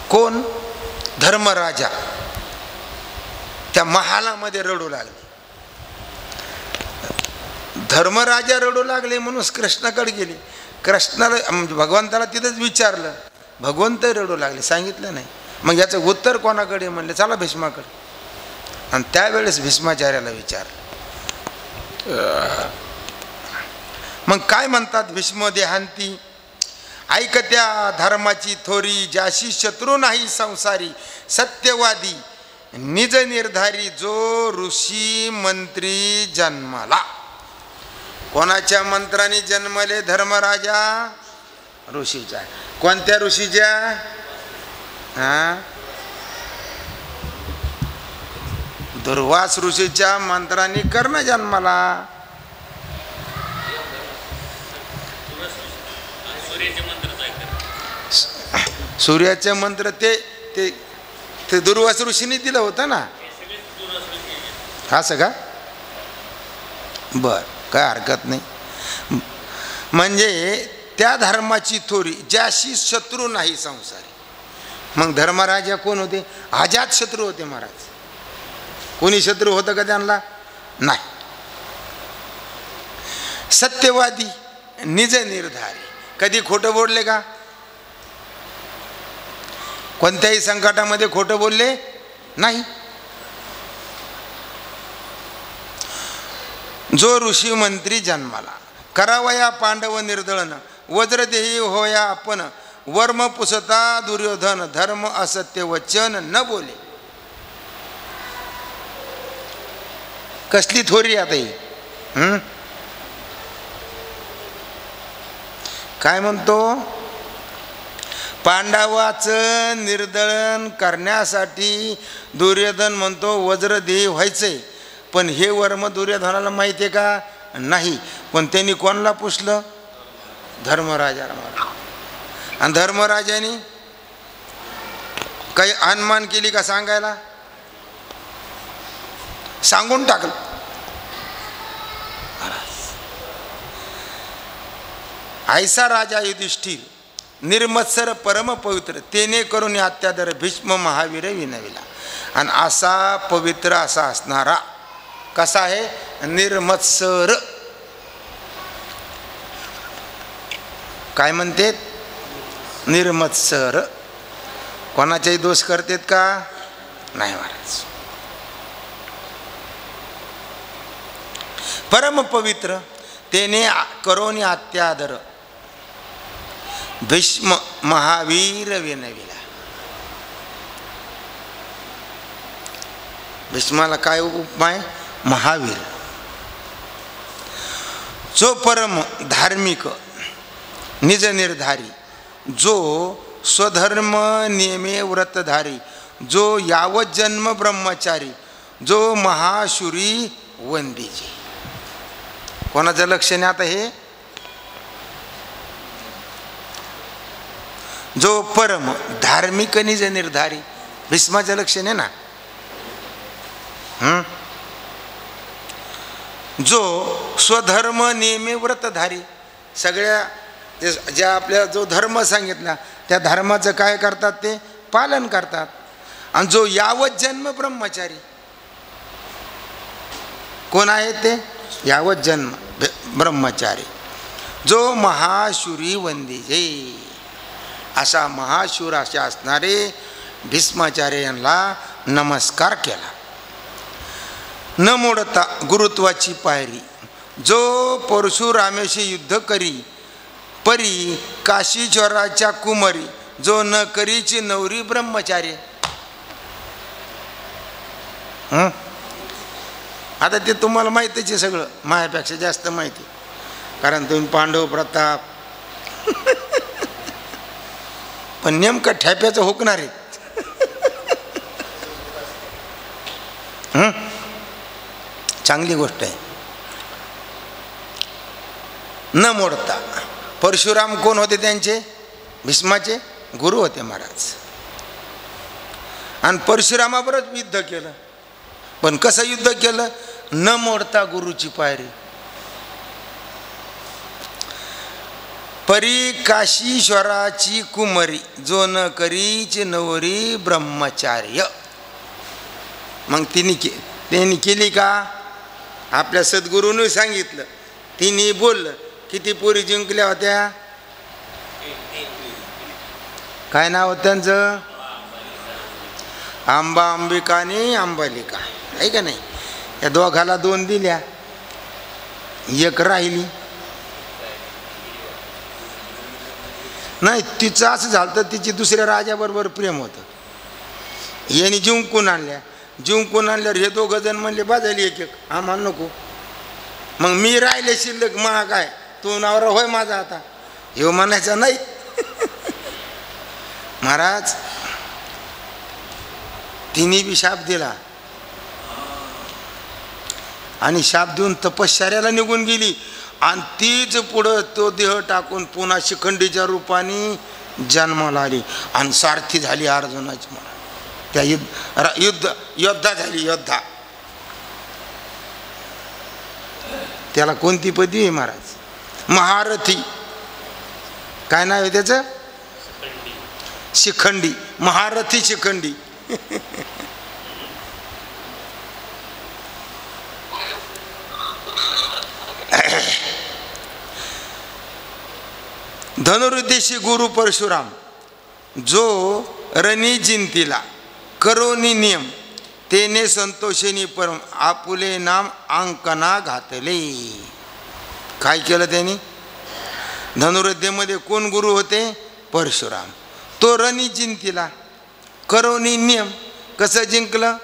कोण? धर्मराजा त्या महालामध्ये रडू लागले. धर्मराजा रडू लागले म्हणून कृष्णाकडे गेले. कृष्णाला म्हणजे भगवंताला तिथंच विचारलं, भगवंत रडू लागले, सांगितलं नाही. मग याचं उत्तर कोणाकडे? म्हणले चला भीष्माकडे. आणि त्यावेळेस भीष्माचार्याला विचारलं. मग काय म्हणतात भीष्म देहांती? ऐकत्या धर्माची थोरी, ज्याशी शत्रू नाही संसारी, सत्यवादी निज निर्धारी, जो ऋषी मंत्री जन्माला. कोणाच्या मंत्राने जन्मले धर्मराजा? ऋषीच्या. कोणत्या ऋषीच्या? दुर्वास ऋषीच्या मंत्राने कर्ण जन्माला. सूर्याचे मंत्र ते ते ते दुर्वास ऋषीने दिलं होतं ना. असं का? बर, काय हरकत नाही. म्हणजे त्या धर्माची थोरी, ज्याशी शत्रू नाही संसारी. मग धर्मराजा कोण होते? अजात शत्रू होते महाराज. कोणी शत्रू होतं का त्यांना? नाही. सत्यवादी निज निर्धारी, कधी खोटं बोलले का? कोणत्याही संकटामध्ये खोटं बोलले नाही. जो ऋषी मंत्री जन्माला, करावया पांडव निर्दळन, वज्रदेही होया आपण, वर्म पुसता दुर्योधन, धर्म असत्य वचन न बोले. कसली थोरी आता ही? काय म्हणतो? पांडवाचं निर्दळन करण्यासाठी दुर्योधन म्हणतो वज्रदेही व्हायचंय. पण हे वर्म दुर्योधनाला माहिती आहे का? नाही. पण त्यांनी कोणाला पुसलं? धर्मराजाला मारलं. आणि धर्मराजाने काही अनमान केली का सांगायला? सांगून टाकलं. ऐसा राजा युधिष्ठिर निर्मत्सर परम पवित्र, तेने करून अत्यादर भीष्म महावीर विनविला. आणि असा पवित्र असा असणारा कसा आहे? निर्मत्सर. काय म्हणते? निर्मत्सर. कोणाचाही दोष करतेत का? नाही महाराज. परम पवित्र, तेने करोनी अत्यादर भीष्म महावीर विनविला. भीष्माला काय उपमा आहे? महावीर. जो परम धार्मिक निज निर्धारी, जो स्वधर्म नियमे व्रतधारी, जो यावत जन्म ब्रह्मचारी, जो महाशुरी वंदीजी. कोणाचं लक्षण आहे आता हे? जो परम धार्मिक निज निर्धारी, भीष्माचं लक्षण आहे ना. जो स्वधर्म नियमे व्रतधारी, सगळ्या ज्या आपल्या जो धर्म सांगितला त्या धर्माचं काय करतात? ते पालन करतात. आणि जो यावत जन्म ब्रह्मचारी, कोण आहे ते? यावत जन्म ब्रह्मचारी, जो महाशुरी वंदीजे. असा महाशूर असे असणारे भीष्माचार्य यांना नमस्कार केला. न मोडता गुरुत्वाची पायरी, जो परशुरामेशी युद्ध करी, परी काशीश्वराच्या कुमारी, जो न करीची नवरी ब्रह्मचारी. आता ते तुम्हाला माहितीच आहे सगळं, माझ्यापेक्षा जास्त माहिती, कारण तुम्ही पांडव प्रताप. पण नेमकं ठेप्याचं हुकणार आहे. चांगली गोष्ट आहे. न मोडता. परशुराम कोण होते? त्यांचे भीष्माचे गुरु होते महाराज. आणि परशुरामाबरोबर युद्ध केलं. पण कसं युद्ध केलं? न मोडता गुरुची पायरी. परी काशीश्वराची कुमारी जो न करीचे नवरी ब्रह्मचार्य. मग त्यांनी केली का? आपल्या सद्गुरूने सांगितलं, तिने बोललं. किती पोरी जिंकल्या होत्या? काय नाव होतं त्यांचं? आंबा, अंबिका आणि अंबालिका, आहे का नाही? या दोघाला 2 दिल्या, एक राहिली. नाही, तिचं असं झालं तर तिची दुसऱ्या राजाबरोबर प्रेम होतं. यांनी जिंकून आणल्या. जिंकून आणल्यावर हे 2 जण म्हणले बाजाली एक एक, आम्हाला नको. मग मी राहिले शिल्लक, मग काय तू नवरा होय माझा आता, हे म्हणायचा नाही. महाराज तिने बी शाप दिला आणि शाप देऊन तपश्चर्याला निघून गेली. आणि तीच पुढं तो देह टाकून पुन्हा शिखंडीच्या रूपाने जन्माला आली आणि सारथी झाली अर्जुनाची. म्हणा त्या योद्धा झाली, योद्धा. त्याला कोणती पदवी आहे महाराज? महारथी. काय नाव आहे त्याचं? शिखंडी. महारथी शिखंडी. धनुर्देशी गुरु परशुराम जो रणी जिंतीला करोनी नियम तेने संतोषिनी परम आपुले नाम अंकना घातले. काय केलं त्यांनी? धनुर्विद्येमध्ये कोण गुरु होते? परशुराम. तो रणी जिंतीला करोनी नियम. कसं जिंकलं?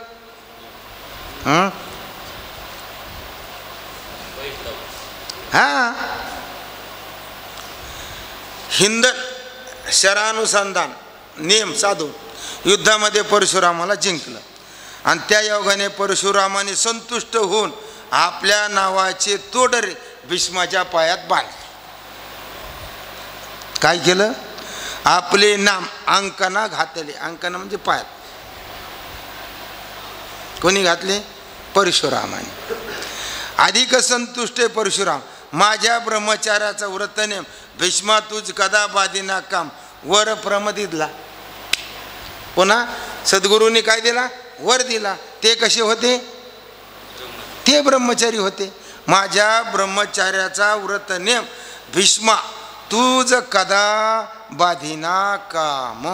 हिंद शरानुसंधान नियम साधून युद्धामध्ये परशुरामाला जिंकलं. आणि त्या योगाने परशुरामाने संतुष्ट होऊन आपल्या नावाचे तोडरे भीष्माच्या पायात बांधले. काय केलं? आपले नाम अंकना घातले. अंकना म्हणजे पायात. कोणी घातले? परशुरामाने. अधिक संतुष्ट परशुराम माझ्या ब्रह्मचार्याचा व्रतनेम भीष्मा तुझ कदा बाधीना काम वर प्रमदितला. पुन्हा सद्गुरूंनी काय दिला? वर दिला. ते कसे होते? ते ब्रह्मचारी होते. माझ्या ब्रह्मचार्याचा व्रतनेम भीष्मा तुझ कदा बाधीना काम.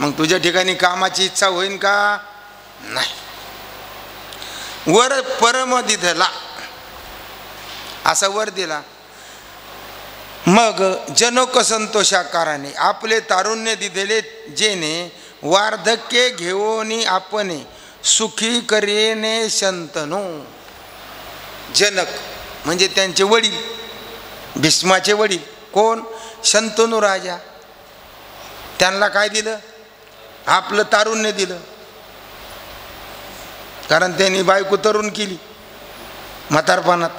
मग तुझ्या ठिकाणी कामाची इच्छा होईल का? नाही. वर परमदितला असा वर दिला. मग जनक संतोषाकाराने आपले तारुण्य दिलेले जेने वार्धक्य घेऊनी आपणे सुखी करेने शंतनो. जनक म्हणजे त्यांचे वडील, भीष्माचे वडील. कोण? शंतनू राजा. त्यांना काय दिलं? आपलं तारुण्य दिलं. कारण त्यांनी बायको तरुण केली म्हातारपणात.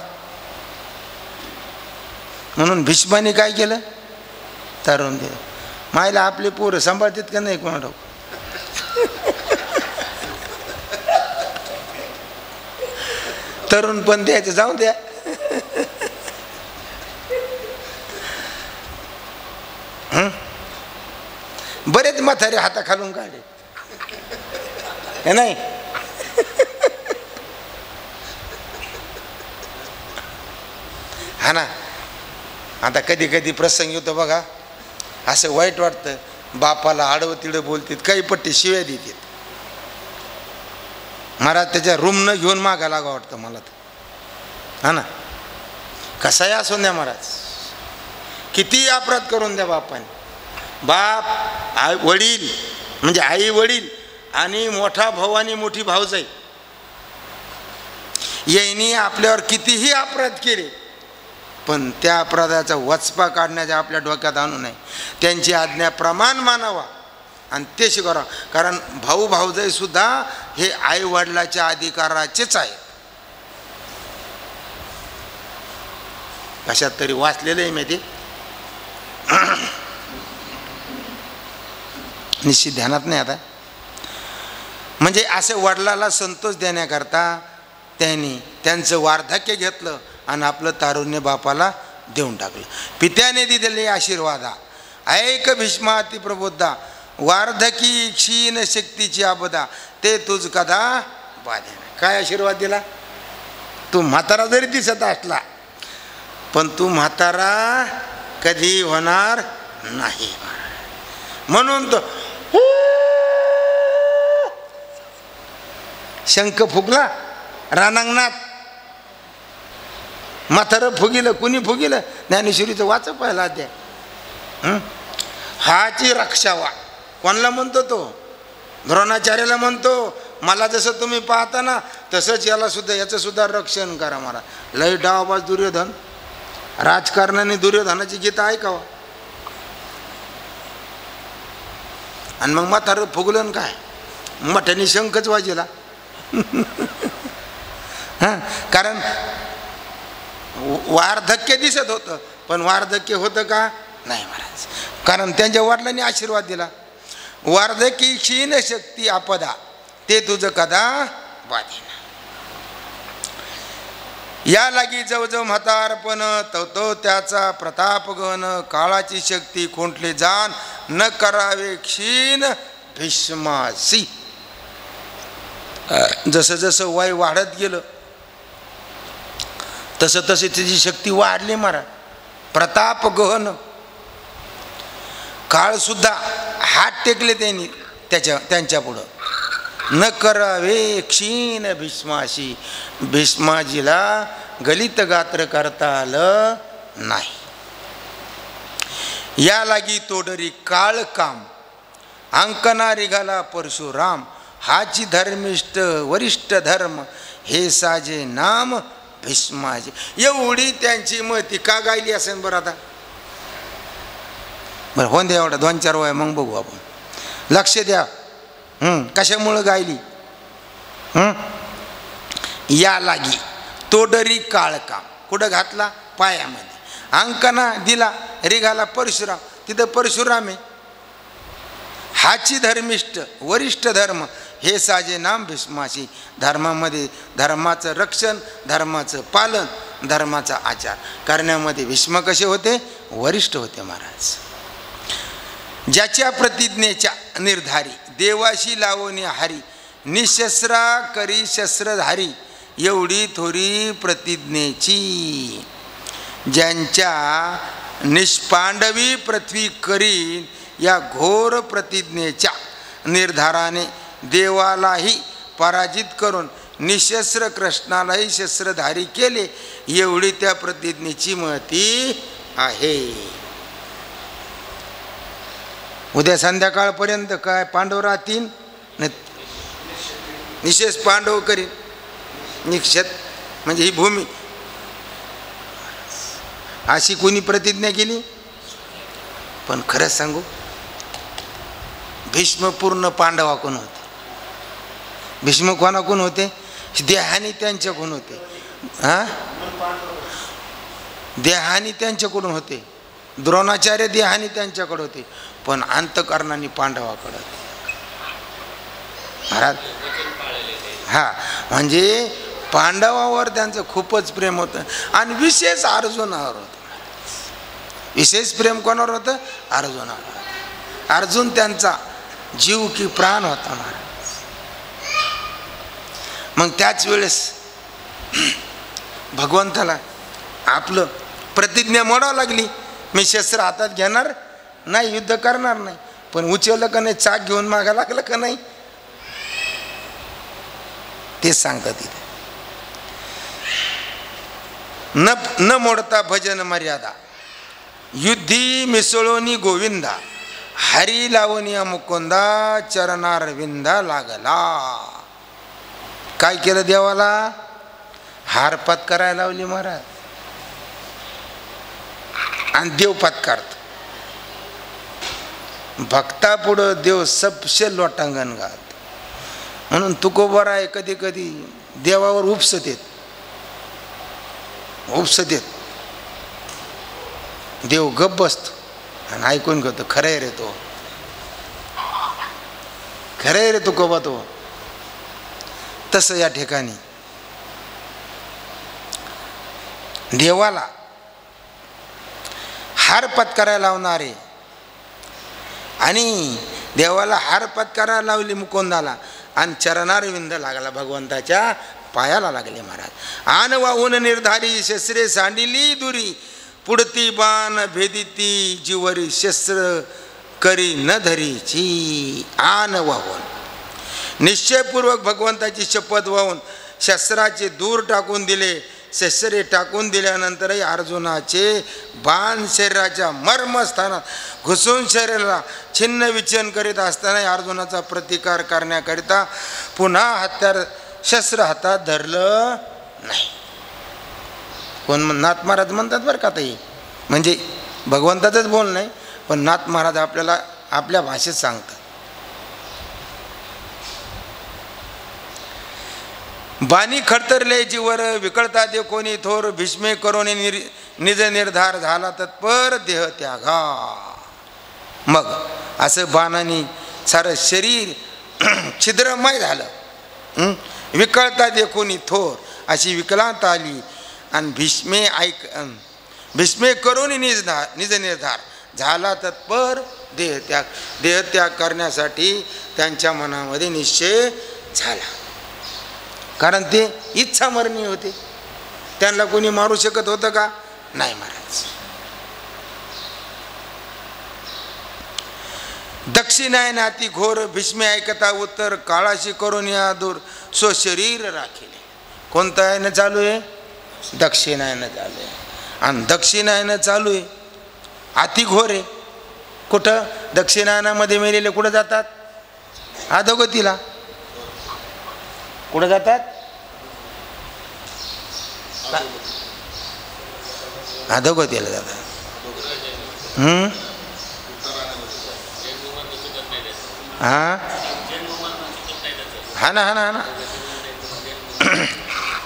म्हणून भीष्माने काय केलं? तरुण दिलं. मायला आपले पोरं सांभाळतात का नाही कोणा ठाऊक. तरुण पण द्यायचं, जाऊ द्या. बरेच म्हातारे हाता खालून काढले हे नाही. हा ना. आता कधी कधी प्रसंग येतो बघा, असं वाईट वाटतं. बापाला आडवं तिडं बोलतात, काही पट्टी शिव्या देतात. महाराज त्याच्या रूमनं घेऊन मागा लागा वाटतं मला तर. हा ना. कसाही असून द्या महाराज, किती अपराध करून द्या बापाने. बाप, आई वडील म्हणजे आई वडील आणि मोठा भाऊ आणि मोठी भाऊजाई यांनी आपल्यावर कितीही अपराध केले, पण त्या अपराधाचा वचपा काढण्याच्या आपल्या डोक्यात आणू नये. त्यांची आज्ञा प्रमाण मानावा आणि ते शिकवा. कारण भाऊ भाऊजाई सुद्धा हे आई वडिलाच्या अधिकाराचेच आहे. कशात तरी वाचलेलं आहे मी ते, निश्चित ध्यानात नाही आता. म्हणजे असं वडिलाला संतोष देण्याकरता त्यांनी त्यांचं वार्धक्य घेतलं आणि आपलं तारुण्य बापाला देऊन टाकलं. पित्याने दिलेले आशीर्वादा, ऐक भीष्माती प्रबोधा, वार्धकी क्षीण शक्तीची आपदा, ते तुझ कदा बाधेना. काय आशीर्वाद दिला? तू म्हातारा जरी दिसत असला पण तू म्हातारा कधी होणार नाही. म्हणून तो शंख फुगला रानांगणात, म्हातारं फुगिलं. कुणी फुगिलं? ज्ञानेश्वरीचं वाच पहिला अध्याय. हाची रक्षावा कोणाला म्हणतो? तो द्रोणाचार्याला म्हणतो, मला जसं तुम्ही पाहता ना तसंच याला सुद्धा, याचं सुद्धा रक्षण करा. मला लय डावबाज दुर्योधन, राजकारणाने दुर्योधनाची गीता ऐकावं. आणि मग म्हातारं फुगलं काय? मोठ्याने शंखच वाजला. हां, कारण वार्धक्य दिसत होतं पण वार्धक्य होतं का नाही महाराज, कारण त्यांच्या वडिलांनी आशीर्वाद दिला. वार्धकी क्षीण शक्ती आपदा, ते तुझं कदा बाधेना. या लागी जवजव म्हातारपण, तो त्याचा प्रताप गण, काळाची शक्ती खोंटले जाण, न करावे क्षीण भीष्मासी. जसं जसं वय वाढत गेलं तसं तसे त्याची शक्ती वाढली महाराज. प्रताप गहन, काळ सुद्धा हात टेकले त्यांनी त्यांच्या पुढं. न करावे क्षीण भीष्माशी, भीष्माजीला गलित गात्र करता आलं नाही. या लागी तोडरी काळ काम, अंकना रिघाला परशुराम, हाची धर्मिष्ठ वरिष्ठ धर्म, हे साजे नाम भीष्माजी. एवढी त्यांची मती का गायली असेल बरं? आता बरं होऊन द्या एवढा 2-4 वया, मग बघू आपण. लक्ष द्या कशामुळं गायली. या लागी तोडरी काळ काम, कुठं घातला? पायामध्ये. अंकना दिला, रिघाला परशुराम, तिथं परशुराम आहे. हाची धर्मिष्ठ वरिष्ठ धर्म, हे साजे नाम भीष्माशी. धर्मामध्ये धर्माचं रक्षण, धर्माचं पालन, धर्माचा आचार करण्यामध्ये भीष्म कसे होते? वरिष्ठ होते महाराज. ज्याच्या प्रतिज्ञेच्या निर्धारी, देवाशी लावणी हारी, निशस्त्रा करी शस्त्रधारी, एवढी थोरी प्रतिज्ञेची. ज्यांच्या निष्पांडवी पृथ्वी करीन, या घोर प्रतिज्ञेच्या निर्धाराने देवालाही पराजित करून निशस्त्र कृष्णालाही शस्त्रधारी केले, एवढी त्या प्रतिज्ञेची महती आहे. उद्या संध्याकाळपर्यंत काय पांडव राहतील? निशेष पांडव करीन. निक्षत म्हणजे ही भूमी, अशी कोणी प्रतिज्ञा केली? पण खरंच सांगू, भीष्म पूर्ण पांडवाकडून होते. भीष्म कोणाकडून होते? देहानी त्यांच्याकडून होते. हां, देहानी त्यांच्याकडून होते. द्रोणाचार्य देहानी त्यांच्याकडे होते, पण अंतकरणाने पांडवाकडे होते महाराज. हा, म्हणजे पांडवावर त्यांचं खूपच प्रेम होतं. आणि विशेष अर्जुनावर होतं. विशेष प्रेम कोणावर होतं? अर्जुनावर. अर्जुन त्यांचा जीव की प्राण होता महाराज. मग त्याच वेळेस भगवंताला आपलं प्रतिज्ञा मोडावं लागली. मी शस्त्र हातात घेणार नाही, युद्ध करणार नाही. पण उचललं का नाही? चाक घेऊन मागा लागलं का नाही? तेच सांगतात तिथे. न मोडता भजन मर्यादा, युद्धी मिसळोनी गोविंदा, हरी लावणी मुकुंदा, चरणारविंदा लागला. काय केलं देवाला? हारपात करायला लावली महाराज. आणि देव पत्कारत. भक्ता पुढं देव सबशे लोटांगण घालत. म्हणून तुकोबर आहे, कधी कधी देवावर उपसत येत. देव गप बसतो आणि ऐकून घेतो. खरंय रे तो, खरंय रे तुकोबा तो. तसं या ठिकाणी देवाला हार पत्करायला लावणारे आणि देवाला हार पत्करायला लावली मुकुंदाला आणि चरणारविंद लागला भगवंताच्या पायाला लागले महाराज. आन वाहून निर्धारी शस्त्रे सांडिली दुरी पुढती बाण भेदिती जीवरी शस्त्र करी न धरीची. आन वाहून निश्चयपूर्वक भगवंताची शपथ वाहून शस्त्राचे दूर टाकून दिले. शस्त्रे टाकून दिल्यानंतरही अर्जुनाचे बाण शरीराच्या मर्मस्थानात घुसून शरीराला छिन्न विच्छिन्न करीत असताना अर्जुनाचा प्रतिकार करण्याकरिता पुन्हा हत्यार शस्त्र हातात धरलं नाही. कोण नाथ महाराज म्हणतात बरं का ताई, म्हणजे भगवंताचंच बोल नाही पण नाथ महाराज आपल्याला आपल्या भाषेत सांगतात. बाणी खडतरले जीवर विकळता दे कोणी थोर भीष्मे करून निज निर्धार झाला तत्पर देह त्यागा. मग असं बाणाने सारं शरीर छिद्रमय झालं. विकळता दे कोणी थोर अशी विकलांत आली आणि भीष्मे करून निज निर्धार झाला तत्पर देहत्याग करण्यासाठी त्यांच्या मनामध्ये निश्चय झाला. कारण ते इच्छामरणी होते. त्यांना कोणी मारू शकत होतं का? नाही महाराज. दक्षिणायनाती घोर भीष्मे ऐकता उत्तर काळाशी करून या दूर सो शरीर राखिले. कोणतं आहे चालू आहे? दक्षिणायन चालू आहे. आणि दक्षिणायन चालू आहे अति घोर आहे. कुठं दक्षिणायनामध्ये मेलेले कुठं जातात? अधोगतीला. कुठं जातात? अधोगतीला जातात. हा ना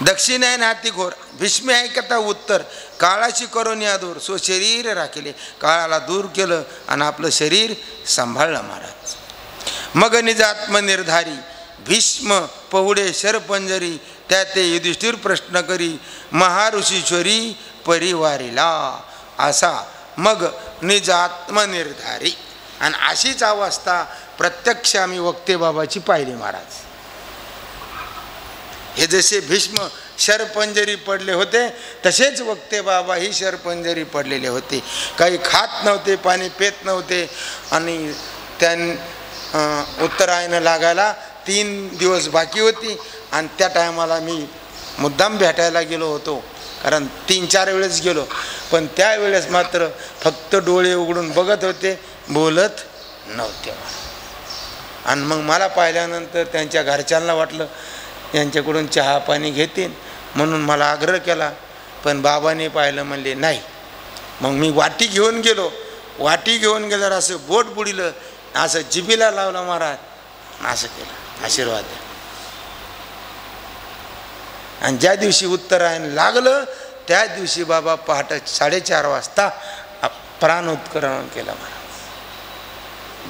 दक्षिणायन हाती घोर भीष्मे ऐकता उत्तर काळाशी करून या दूर सो शरीर राखिले. काळाला दूर केलं आणि आपलं शरीर सांभाळलं महाराज. मग निज आत्मनिर्धारी भीष्म पहुडे शरपंजरी त्या ते युधिष्ठिर प्रश्न करी महाऋषीश्वरी परिवारीला. असा मग निज आत्मनिर्धारी. आणि अशीच अवस्था प्रत्यक्ष आम्ही वक्ते बाबाची पाहिली महाराज. हे जसे भीष्म शरपंजरी पडले होते तसेच वक्ते बाबा ही शरपंजरी पडलेले होते. काही खात नव्हते, पाणी पेत नव्हते आणि उत्तरायण लागायला 3 दिवस बाकी होती. आणि त्या टायमाला मी मुद्दाम भेटायला गेलो होतो, कारण 3-4 वेळेस गेलो, पण त्यावेळेस मात्र फक्त डोळे उघडून बघत होते, बोलत नव्हते. आणि मग मला पाहिल्यानंतर त्यांच्या घरच्यांना वाटलं यांच्याकडून चहा पाणी घेतील म्हणून मला आग्रह केला, पण बाबाने पाहिलं म्हणले नाही. मग मी वाटी घेऊन गेलो. वाटी घेऊन गेल्यावर असं बोट बुडिलं, असं जिभीला लावलं महाराज, असं केलं आशीर्वाद. आणि ज्या दिवशी उत्तरायण लागलं त्या दिवशी बाबा पहाटे 4:30 वाजता प्राण उत्करण केलं महाराज.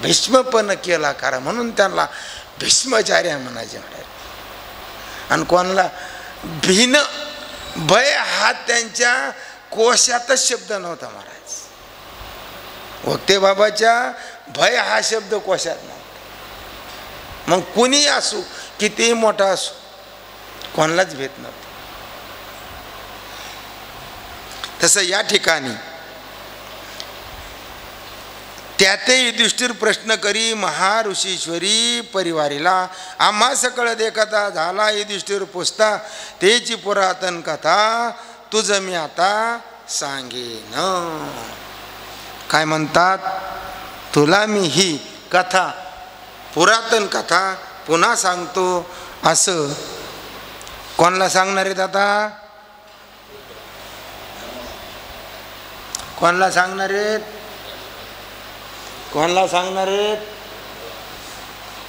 भीष्मपण केला कारण म्हणून त्यांना भीष्माचार्य म्हणायचे महाराज. आणि कोणाला भीन भय हा त्यांच्या कोशातच शब्द नव्हता महाराज. वक्ते बाबाच्या भय हा शब्द कोशात नव्हता. मग कुणी असू, कितीही मोठा असू, कोणालाच भेट नव्हतं. तसं या ठिकाणी त्याते युधिष्ठिर प्रश्न करी महाऋषीश्वरी परिवारीला. आम्हा सकळ देखता झाला युधिष्ठिर पुसता तेची पुरातन कथा तुझ मी आता सांगेन. काय म्हणतात? तुला मी ही कथा पुरातन कथा पुन्हा सांगतो. असं कोणाला सांगणार आहेत? आता कोणाला सांगणार आहेत? कोणाला सांगणार आहेत?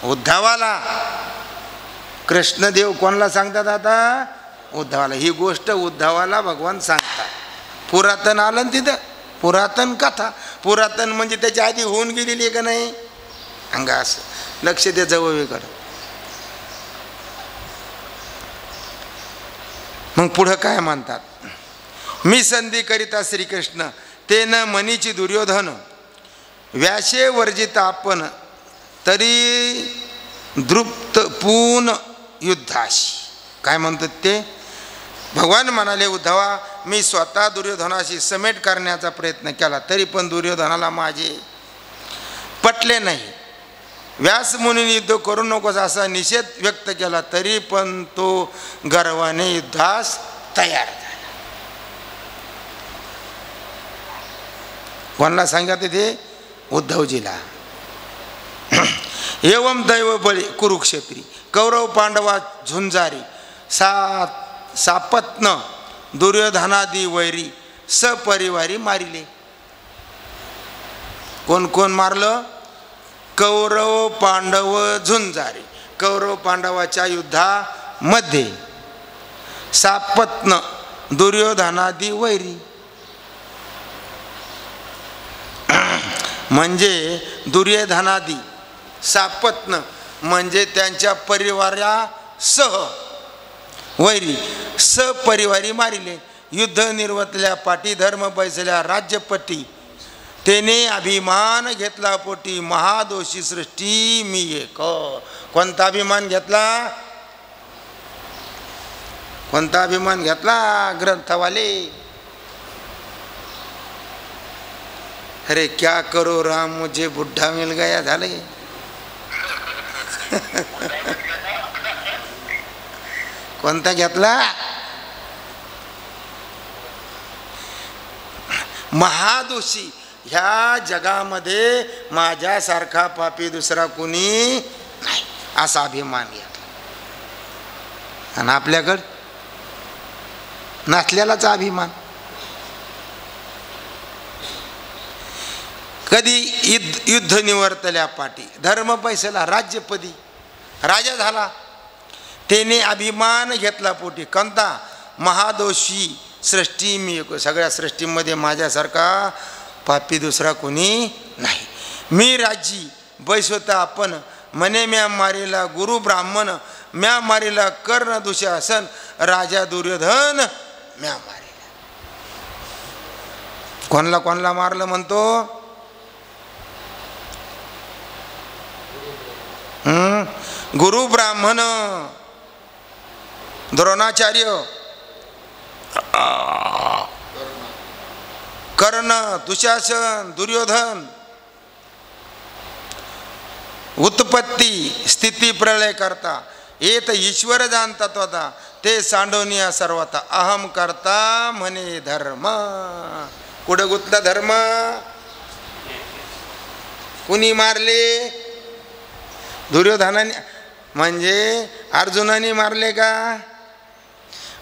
उद्धवाला. कृष्णदेव कोणाला सांगतात? आता उद्धवाला. ही गोष्ट उद्धवाला भगवान सांगतात. पुरातन आलं ना तिथं, पुरातन कथा. पुरातन म्हणजे त्याच्या आधी होऊन गेलेली आहे का नाही? अंगा असं लक्ष द्या जवळकडं. मग पुढं काय म्हणतात? मी संधी करिता श्रीकृष्ण ते न मनीची दुर्योधन व्याशे वर्जित आपण तरी दृप्त पून युद्धाशी. काय म्हणतात ते? भगवान म्हणाले उद्धवा, मी स्वतः दुर्योधनाशी समेट करण्याचा प्रयत्न केला तरी पण दुर्योधनाला माझे पटले नाही. व्यास मुनीने युद्ध करू नकोस असा निषेध व्यक्त केला तरी पण तो गर्वाने युद्धास तयार झाला. कोणाला सांगत ते? उद्धवजीला. एवम दैव बळी कुरुक्षेत्री कौरव पांडवा झुंजारी सापत्न दुर्योधनादी वैरी सपरिवारी मारिले. कोण कोण मारलं? कौरव पांडव झुंजारी. कौरव पांडवाच्या युद्धामध्ये सापत्न दुर्योधनादी वैरी म्हणजे दुर्योधनादी, सापत्न म्हणजे त्यांच्या परिवारासह, वैरी सपरिवारी मारिले. युद्ध निर्वतल्या पाटी धर्म बैसल्या राज्यपटी तेने अभिमान घेतला पोटी महादोषी सृष्टी मी एक. कोणता अभिमान घेतला? कोणता अभिमान घेतला? ग्रंथवाले. अरे क्या करो राम मुझे बुढ़ा मिल गया झाले. कोणता घेतला? महादोषी. ह्या जगामध्ये माझ्यासारखा पापी दुसरा कुणी नाही असा अभिमान घेतला. आणि आपल्याकडं नसलेलाच अभिमान. कधी युद्ध निवर्तल्या पाठी धर्म पैसेला राज्यपदी राजा झाला. त्याने अभिमान घेतला पोटी. कोणता? महादोषी सृष्टी मी एक. सगळ्या सृष्टीमध्ये माझ्यासारखा पापी दुसरा कोणी नाही. मी राजी बैसवता आपण मने म्या मारेला गुरु ब्राह्मण म्या मारेला कर्ण दुशासन राजा दुर्योधन म्या मारेला. कोणला कोणला मारलं म्हणतो? गुरु ब्राह्मण द्रोणाचार्य, कर्ण, दुशासन, दुर्योधन. उत्पत्ती स्थिती प्रलय करता येत ईश्वर जाणतात होता ते सांडवनिया सर्वता अहम करता म्हणे धर्म. कुठं गुतला धर्म? कुणी मारले? दुर्योधनाने म्हणजे अर्जुनाने मारले का?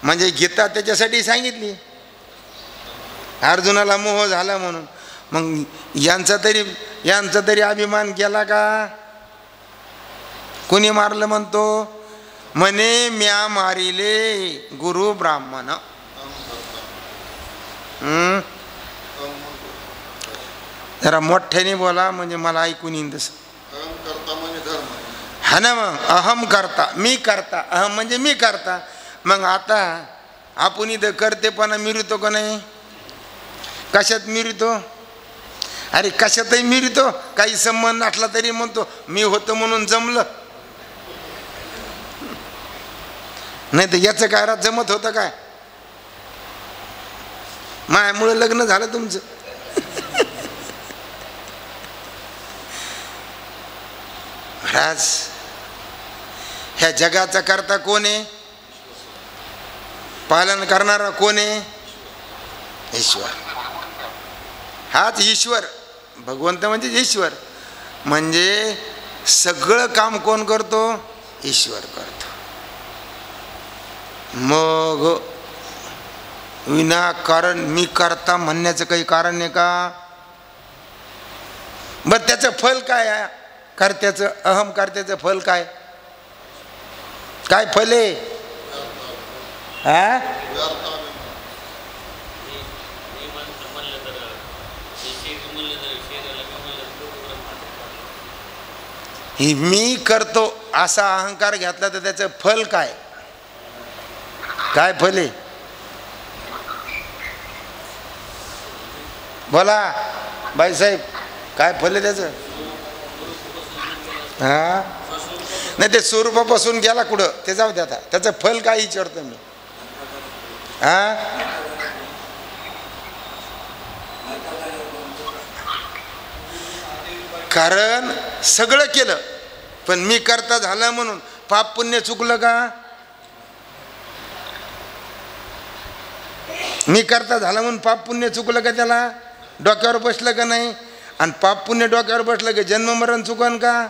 म्हणजे गीता त्याच्यासाठी सांगितली अर्जुनाला मोह झाला म्हणून. मग यांचा तरी अभिमान गेला का? कुणी मारलं म्हणतो? म्हणे म्या मारिले गुरु ब्राह्मण. जरा मोठ्याने बोला म्हणजे मला ऐकून येईन तसं. हा ना. मग अहम करता मी करता. अहम म्हणजे मी करता. मग आता आपण इथं करतेपणा मिरवतो का नाही? कशात मिरवतो? अरे कशातही मिरवतो. काही संबंध नसला तरी म्हणतो मी होतो म्हणून जमलं. नाही तर याचं काय रात जमत होतं काय? मायामुळं लग्न झालं तुमचं. महाराज ह्या जगाचा करता कोण आहे? पालन करणारा कोण आहे? ईश्वर. हाच ईश्वर. भगवंत म्हणजे ईश्वर. म्हणजे सगळं काम कोण करतो? ईश्वर करतो. मग विनाकारण मी करता म्हणण्याचं काही कारण नाही का? बरं त्याचं फल काय आहे? कर्त्याचं अहम कर्त्याचं फल काय? काय फल आहे? हा? मी करतो असा अहंकार घेतला तर त्याचं फल काय? काय फल आहे? बोला बाईसाहेब, काय फल आहे त्याचं? हा नाही, ते स्वरूपापासून गेला कुठं ते जाऊ दे, आता त्याचं फल काय विचारतो मी. हा कारण सगळं केलं पण मी करता झालं म्हणून पाप पुण्य चुकलं का? मी करता झालं म्हणून पाप पुण्य चुकलं का? त्याला डोक्यावर बसलं का नाही? आणि पाप पुण्य डोक्यावर बसलं की जन्म मरण चुकन का?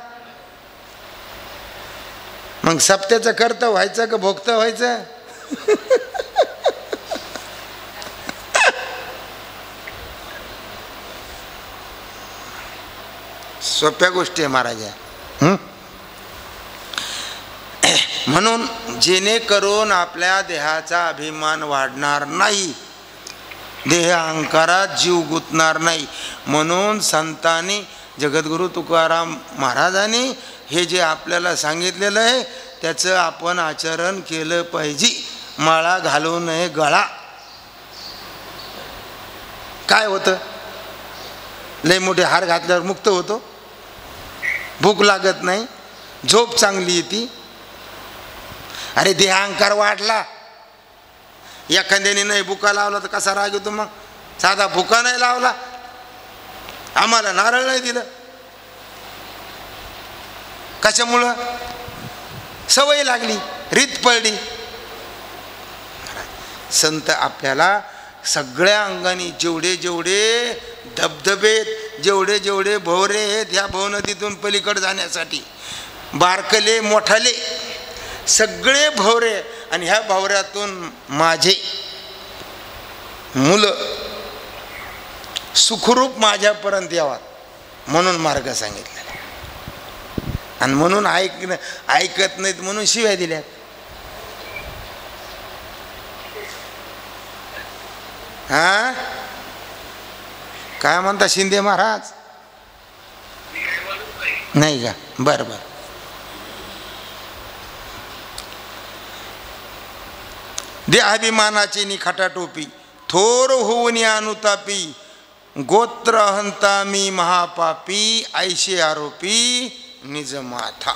मग सप्त्याचं कर्तव्य व्हायचं का भोगतं व्हायचं? सोप्या गोष्टी आहे महाराज. म्हणून जेणेकरून आपल्या देहाचा अभिमान वाढणार नाही, देह अहंकारात जीव गुंतणार नाही, म्हणून संतांनी जगद्गुरु तुकाराम महाराजांनी हे जे आपल्याला सांगितलेलं आहे त्याचं आपण आचरण केलं पाहिजे. माळा घालू नये गळा. काय होतं? लय मोठे हार घातल्यावर मुक्त होतो, भूक लागत नाही, झोप चांगली येते. अरे देह अहंकार वाढला, एखाद्याने नाही भुका लावला तर कसा राग येतो? मग साधा भुका नाही लावला, आम्हाला नारळ नाही दिलं, कशामुळं? सवय लागली, रीत पडली. संत आपल्याला सगळ्या अंगाने जेवढे जेवढे धबधबेत, जेवढे जेवढे भोवरे आहेत ह्या भवनदीतून पलीकडे जाण्यासाठी, बारकले मोठाले सगळे भोवरे, आणि ह्या भोवऱ्यातून माझे मुलं सुखरूप माझ्यापर्यंत यावात म्हणून मार्ग सांगितलेला. आणि म्हणून ऐकत नाहीत म्हणून शिव्या दिल्यात. हा काय म्हणता शिंदे महाराज? नाही का? बरं बरं. देहाभिमानाची निखाटा टोपी, थोर होऊन अनुतापी, गोत्र अहंता मी महापापी, ऐशे आरोपी निज माथा.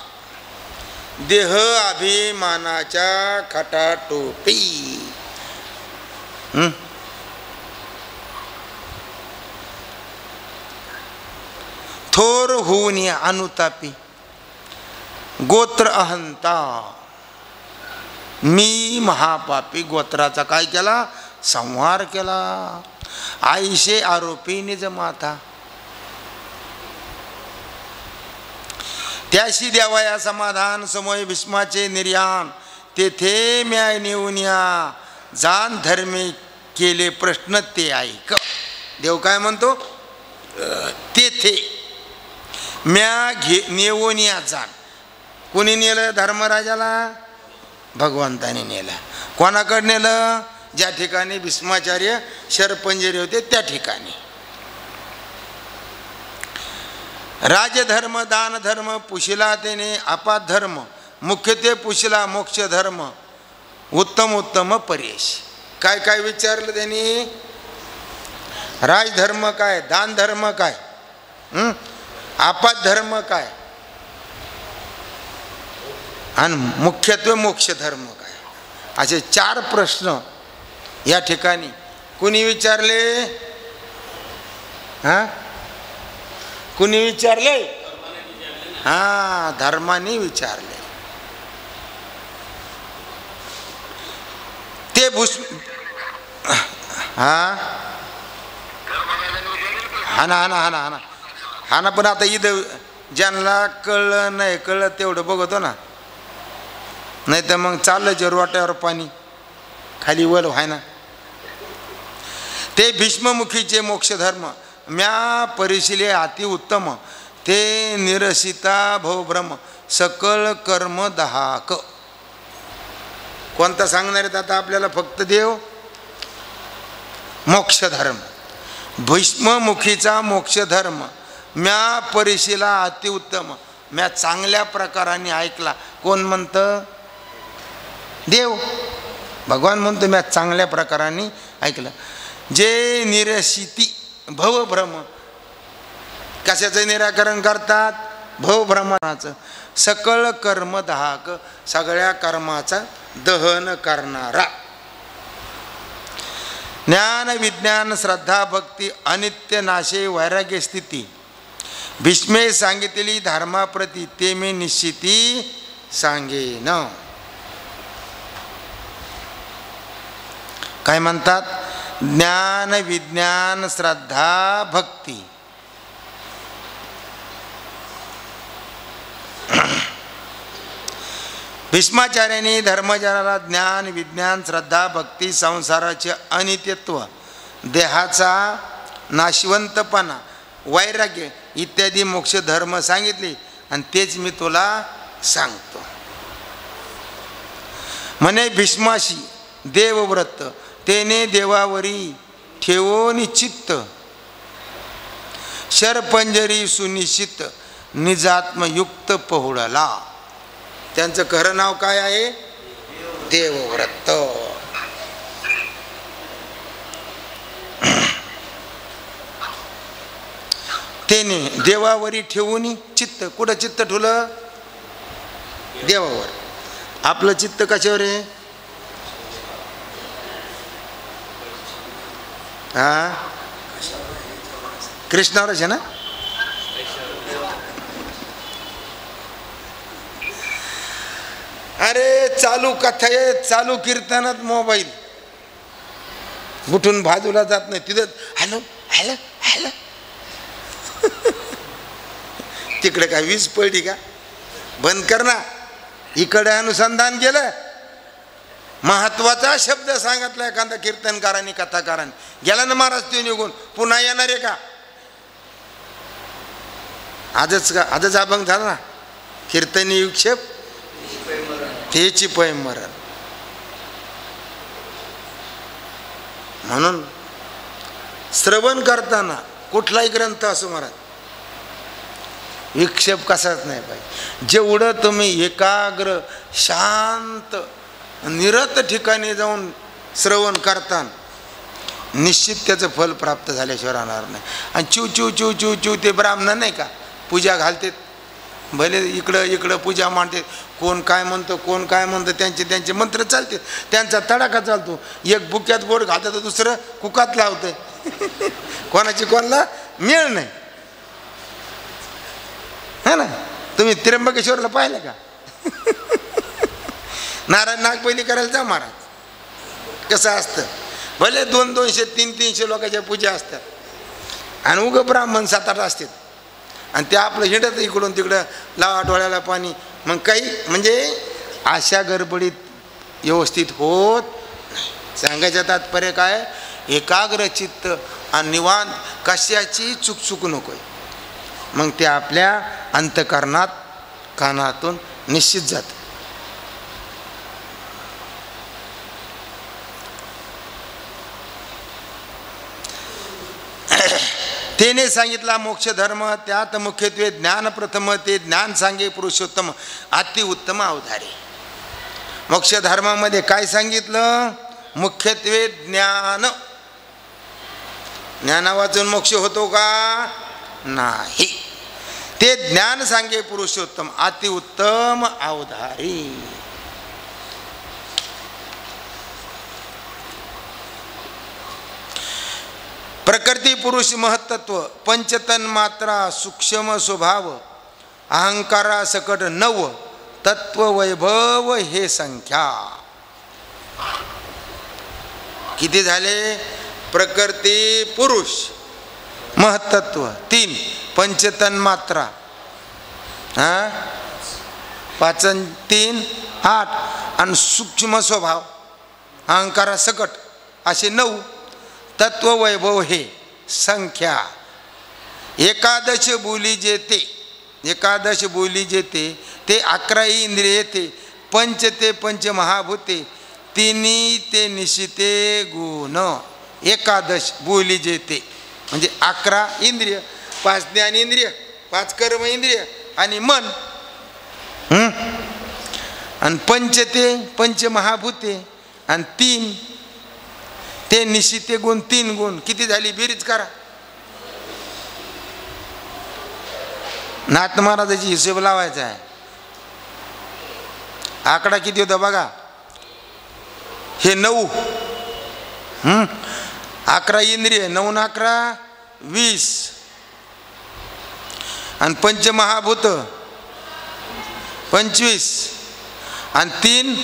देह अभिमानाच्या खाटा टोपी. थोर होऊन अनुतापी, गोत्र अहंता मी महापापी. गोत्राचा काय केला? संहार केला. आईशे आरोपी निज माथा. त्याशी द्यावया समाधान, समोय भीष्माचे निर्याण, तेथे म्या नेऊन या, जाण धर्मे केले प्रश्न ते ऐक. देव काय म्हणतो? तेथे म्या नेऊन या जाण. कोणी नेलं? धर्मराजाला भगवंताने नेलं. कोणाकडे नेलं? ज्या ठिकाणी भीष्माचार्य शरपंजरी होते त्या ठिकाणी. राजधर्म दान धर्म पुशिला त्याने, आपात धर्म मुख्य ते पुशिला मोक्ष धर्म, उत्तम उत्तम परेश. काय काय विचारलं त्यांनी? राजधर्म काय, दान धर्म काय, आपात धर्म काय, आणि मुख्यत्वे मोक्ष धर्म काय, असे 4 प्रश्न या ठिकाणी कुणी विचारले? हा कुणी विचारले? हा धर्माने विचारले. ते हा हा ना हा ना हा ना हा ना हा ना. पण आता इथं ज्यांना कळलं नाही, कळलं तेवढं बघतो ना, नाही तर मग चाललं जे रोट्यावर पाणी खाली वर व्हाय ना. ते भीष्ममुखीचे मोक्षधर्म म्या परिशिले अति उत्तम, ते निरसिता भवभ्रम सकळ कर्म दहाक. कोणता सांगणार आहेत आता आपल्याला? फक्त देव. मोक्षधर्म, भीष्ममुखीचा मोक्षधर्म म्या परिशिला अतिउत्तम, म्या चांगल्या प्रकाराने ऐकला. कोण म्हणतं? देव. भगवान म्हणतो म्या चांगल्या प्रकाराने ऐकलं. जे निरसिती भवभ्रम. कशाचं निराकरण करतात? भवभ्रमणाचं. सकळ कर्म दाहक, सगळ्या कर्माचा दहन करणारा. ज्ञान विज्ञान श्रद्धा भक्ती अनित्य नाशे वैराग्य स्थिती. भीष्मे सांगितलेली धर्माप्रती ते मी निश्चिती सांगेन. काय म्हणतात? ज्ञान विज्ञान श्रद्धा भक्ती. भीष्माचार्यांनी धर्मचार्याला ज्ञान विज्ञान श्रद्धा भक्ती संसाराचे अनित्यत्व, देहाचा नाशवंतपणा, वैराग्य इत्यादी मोक्ष धर्म सांगितले आणि तेच मी तुला सांगतो. म्हणे भीष्माशी देवव्रत तेने देवावरी ठेवोनी चित्त, शरपंजरी सुनिश्चित निजात्मयुक्त पहुडला. त्यांचं खरं नाव काय आहे? देवव्रत. तेने देवावरी ठेवून चित्त. कुठं चित्त ठेवलं? देवावर. आपलं चित्त कशावर आहे? हा, कृष्णावरच आहे ना. अरे चालू कथा आहे, चालू कीर्तनात मोबाईल उठून बाजूला जात नाही. तिथं हॅलो हॅलो हॅलो. तिकडे काय वीज पडली का? बंद कर ना. इकडे अनुसंधान केलं, महत्वाचा शब्द सांगितला एखादा कीर्तनकारांनी कथाकारांनी, गेला ना महाराज ते निघून. पुन्हा येणार आहे का? आजच अभंग झाला ना, कीर्तनी विक्षेप तेची पै मरण. म्हणून श्रवण करताना कुठलाही ग्रंथ असो महाराज, विक्षेप कसाच नाही पाहिजे. जेवढं तुम्ही एकाग्र शांत निरत ठिकाणी जाऊन श्रवण करता, निश्चित त्याचं फल प्राप्त झाल्याशिवाय राहणार नाही. आणि चिव चिव चिव चिव चिव ते ब्राह्मण नाही का पूजा घालतात, भले इकडं इकडं पूजा मांडतात, कोण काय म्हणतं कोण काय म्हणतं, त्यांचे मंत्र चालतात, त्यांचा तडाखा चालतो. एक बुक्यात बोट घालतं तर दुसरं कुकात लावतंय. कोणाची कोणाला मेळ नाही, है ना. तुम्ही त्र्यंबकेश्वरला पाहिलं का? नारायण नागपैली करायला जा महाराज. कसं असतं, भले 200-200 300-300 लोकांच्या पूजा असतात आणि उगं ब्राह्मण 7-8 असतात आणि ते आपलं हिंडत इकडून तिकडं, लावा डोळ्याला पाणी. मग काही म्हणजे अशा गडबडीत व्यवस्थित होत नाही. सांगायचं तात्पर्य काय? एकाग्र चित्त आणि निवांत, कशाची चुकचुक नको. मग ते आपल्या अंतकरणात कानातून निश्चित जातं. तेने सांगितला मोक्ष धर्म, त्यात मुख्यत्वे ज्ञान प्रथम, ते ज्ञान सांगे पुरुषोत्तम अतिउत्तम अवधारे. मोक्ष धर्मामध्ये काय सांगितलं? मुख्यत्वे ज्ञान. ज्ञाना वाचून मोक्ष होतो का? नाही. ते ज्ञान सांगे पुरुषोत्तम अतिउत्तम अवधारी. प्रकृती पुरुष महत्त्व, पंचतन मात्रा सूक्ष्म स्वभाव, अहंकारा सकट नव, तत्व वैभव हे संख्या. किती झाले? प्रकृती पुरुष महत्त्व 3, पंचतन मात्रा 5 आणि 3 8, आणि सूक्ष्म स्वभाव अहंकारा सकट असे 9, तत्व वैभव हे संख्या. एकादश बोली जेते, एकादश बोली जेते ते 11 इंद्रिये ते, पंच ते पंच महाभूते, तिन्ही ते निशिते गुण. एकादश बोली जेते म्हणजे 11 इंद्रिय, 5 ज्ञान इंद्रिय, 5 कर्म इंद्रिय आणि मन. आणि पंच ते पंच महाभूते आणि 3 ते निशिते गुण, 3 गुण. किती झाली? बेरीज करा. नाथ महाराजाची हिशोब लावायचा आहे. आकडा किती होता बघा, हे 9, 11 इंद्रिय, 9 न 11 20, आणि पंचमहाभूत 25, आणि 3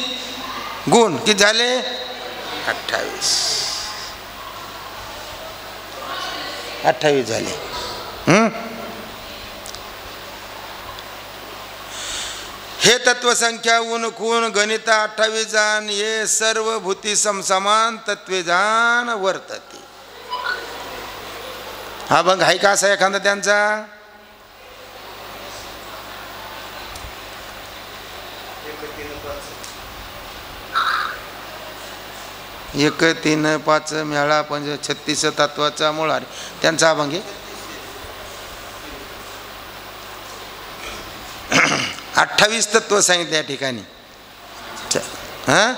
गुण किती झाले 28 झाले. हे तत्वसंख्या ऊन खून गणिता 28 जाण ये सर्व भूती समसमान तत्वे जाण वर्तते. हा बघ आहे का असा एखादा त्यांचा? 1 3 5 मेळा 36 तत्वाचा मुळारी त्यांचा अभंग आहे. 28 तत्व सांगितले या ठिकाणी. हां